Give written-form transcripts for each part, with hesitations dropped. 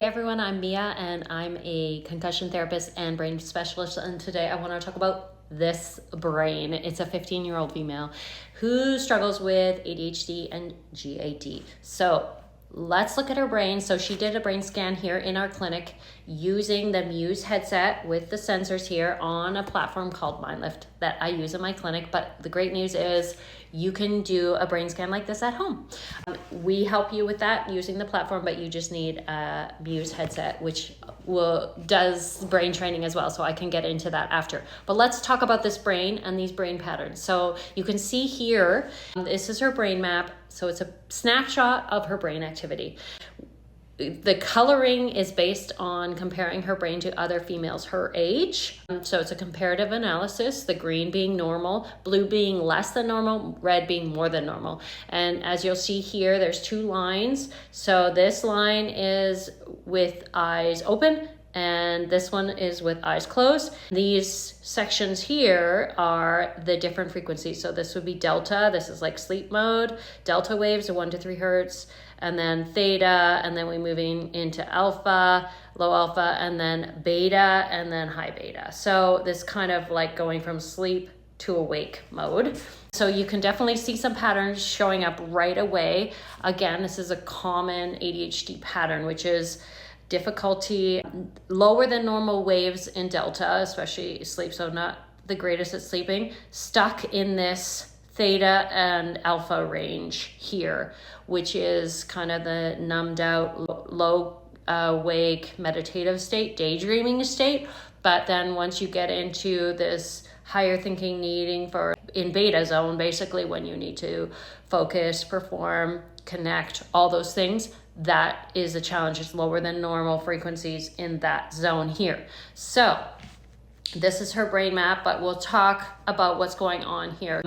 Hey everyone, I'm Mia and I'm a concussion therapist and brain specialist, and today I want to talk about this brain. It's a 15-year-old female who struggles with ADHD and GAD. So let's look at her brain. So she did a brain scan here in our clinic using the Muse headset with the sensors here on a platform called MindLift that I use in my clinic. But the great news is you can do a brain scan like this at home. We help you with that using the platform, but you just need a Muse headset, which does brain training as well. So I can get into that after. But let's talk about this brain and these brain patterns. So you can see here, this is her brain map. So it's a snapshot of her brain activity. The coloring is based on comparing her brain to other females her age. So it's a comparative analysis, the green being normal, blue being less than normal, red being more than normal. And as you'll see here, there's two lines. So this line is with eyes open, and this one is with eyes closed. These sections here are the different frequencies. So this would be delta. This is like sleep mode. Delta waves are 1 to 3 hertz, and then theta, and then we're moving into alpha, low alpha, and then beta, and then high beta. So this kind of like going from sleep to awake mode. So you can definitely see some patterns showing up right away. Again, this is a common ADHD pattern, which is difficulty, lower than normal waves in delta, especially sleep, so not the greatest at sleeping, stuck in this theta and alpha range here, which is kind of the numbed out, low awake meditative state, daydreaming state. But then once you get into this higher thinking needing for in beta zone, basically when you need to focus, perform, connect, all those things, that is a challenge. It's lower than normal frequencies in that zone here. So this is her brain map, but we'll talk about what's going on here.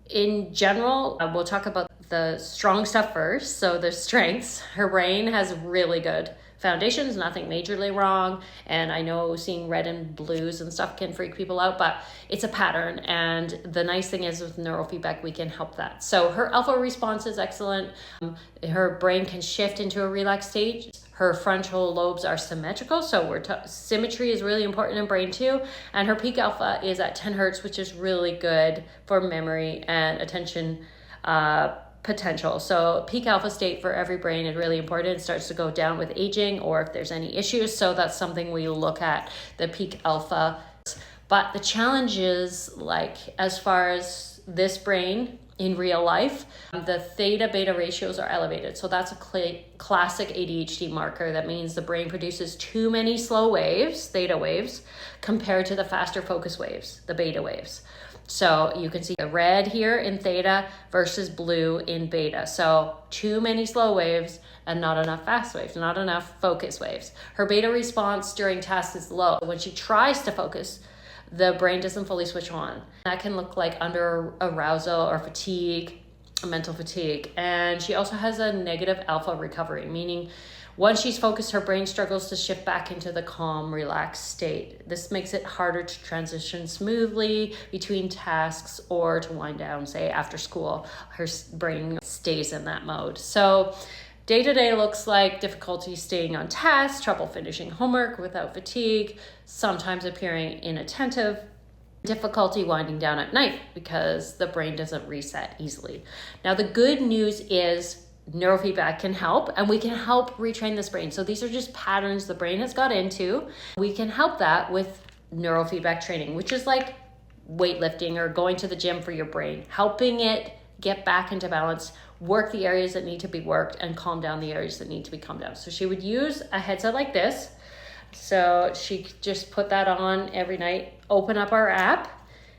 In general, we'll talk about the strong stuff first. So the strengths, her brain has really good foundations, nothing majorly wrong. And I know seeing red and blues and stuff can freak people out, but it's a pattern. And the nice thing is with neurofeedback, we can help that. So her alpha response is excellent. Her brain can shift into a relaxed state. Her frontal lobes are symmetrical. So symmetry is really important in brain too. And her peak alpha is at 10 hertz, which is really good for memory and attention potential. So peak alpha state for every brain is really important. It starts to go down with aging or if there's any issues. So that's something we look at, the peak alpha. But the challenge is, like, as far as this brain in real life, the theta beta ratios are elevated. So that's a classic ADHD marker. That means the brain produces too many slow waves, theta waves, compared to the faster focus waves, the beta waves. So you can see a red here in theta versus blue in beta. So too many slow waves and not enough fast waves, not enough focus waves. Her beta response during tasks is low. When she tries to focus, the brain doesn't fully switch on. That can look like under arousal or fatigue, mental fatigue. And she also has a negative alpha recovery, meaning once she's focused, her brain struggles to shift back into the calm, relaxed state. This makes it harder to transition smoothly between tasks or to wind down, say after school. Her brain stays in that mode. So day-to-day looks like difficulty staying on task, trouble finishing homework without fatigue, sometimes appearing inattentive, difficulty winding down at night because the brain doesn't reset easily. Now, the good news is neurofeedback can help, and we can help retrain this brain. So these are just patterns the brain has got into. We can help that with neurofeedback training, which is like weightlifting or going to the gym for your brain, helping it get back into balance, work the areas that need to be worked, and calm down the areas that need to be calmed down. So she would use a headset like this. So she just put that on every night, open up our app.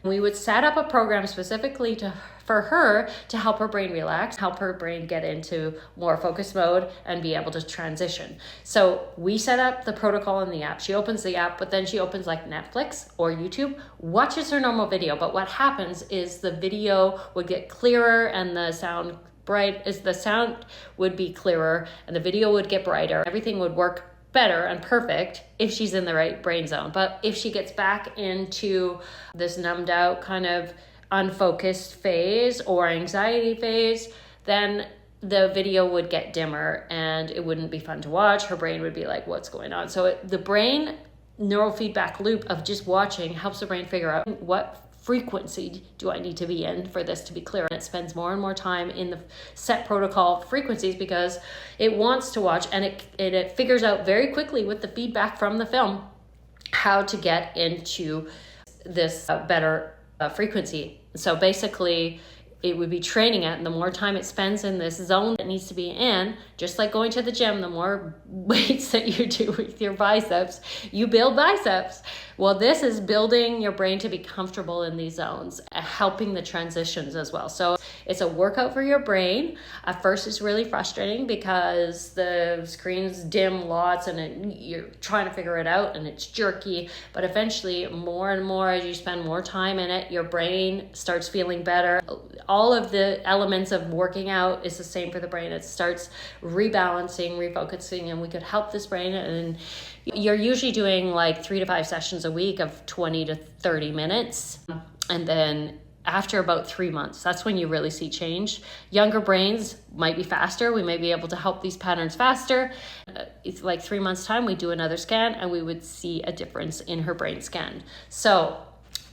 We would set up a program specifically for her to help her brain relax, help her brain get into more focus mode and be able to transition. So we set up the protocol in the app. She opens the app, but then she opens like Netflix or YouTube, watches her normal video. But what happens is the video would get clearer and the sound would be clearer and the video would get brighter. Everything would work better and perfect if she's in the right brain zone. But if she gets back into this numbed out kind of unfocused phase or anxiety phase, then the video would get dimmer and it wouldn't be fun to watch. Her brain would be like, what's going on? So the brain neurofeedback loop of just watching helps the brain figure out what frequency do I need to be in for this to be clear. And it spends more and more time in the set protocol frequencies because it wants to watch, and it figures out very quickly with the feedback from the film how to get into this better frequency. So basically, it would be training it, and the more time it spends in this zone it needs to be in, just like going to the gym, the more weights that you do with your biceps, you build biceps. Well, this is building your brain to be comfortable in these zones, helping the transitions as well. So it's a workout for your brain. At first, it's really frustrating because the screens dim lots and you're trying to figure it out and it's jerky. But eventually, more and more as you spend more time in it, your brain starts feeling better. All of the elements of working out is the same for the brain. It starts rebalancing, refocusing, and we could help this brain. And you're usually doing like 3 to 5 sessions a week of 20 to 30 minutes. And then after about 3 months, that's when you really see change. Younger brains might be faster. We may be able to help these patterns faster. It's like 3 months time, we do another scan and we would see a difference in her brain scan. So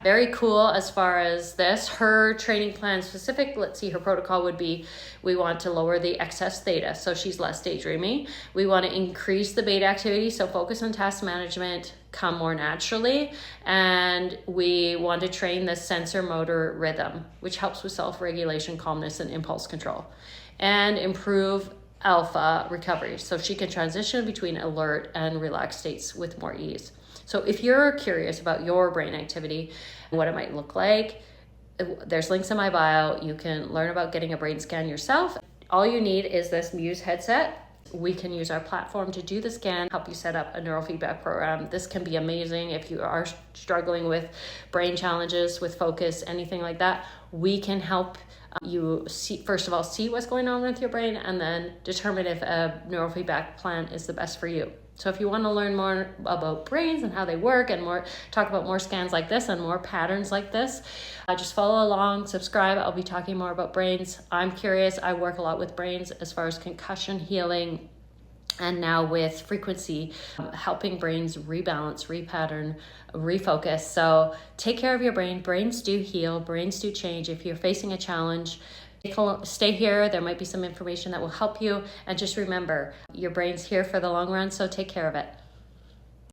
very cool as far as this. Her training plan specific, let's see, her protocol would be, we want to lower the excess theta, so she's less daydreamy. We want to increase the beta activity, so focus on task management, come more naturally. And we want to train the sensor motor rhythm, which helps with self-regulation, calmness, and impulse control. And improve alpha recovery, so she can transition between alert and relaxed states with more ease. So if you're curious about your brain activity and what it might look like, there's links in my bio. You can learn about getting a brain scan yourself. All you need is this Muse headset. We can use our platform to do the scan, help you set up a neurofeedback program. This can be amazing if you are struggling with brain challenges, with focus, anything like that. We can help you first of all see what's going on with your brain, and then determine if a neurofeedback plan is the best for you. So if you want to learn more about brains and how they work, and talk about more scans like this and more patterns like this, just follow along, subscribe. I'll be talking more about brains. I'm curious. I work a lot with brains as far as concussion healing, and now with frequency, helping brains rebalance, repattern, refocus. So take care of your brain. Brains do heal. Brains do change. If you're facing a challenge, stay here. There might be some information that will help you. And just remember, your brain's here for the long run, so take care of it.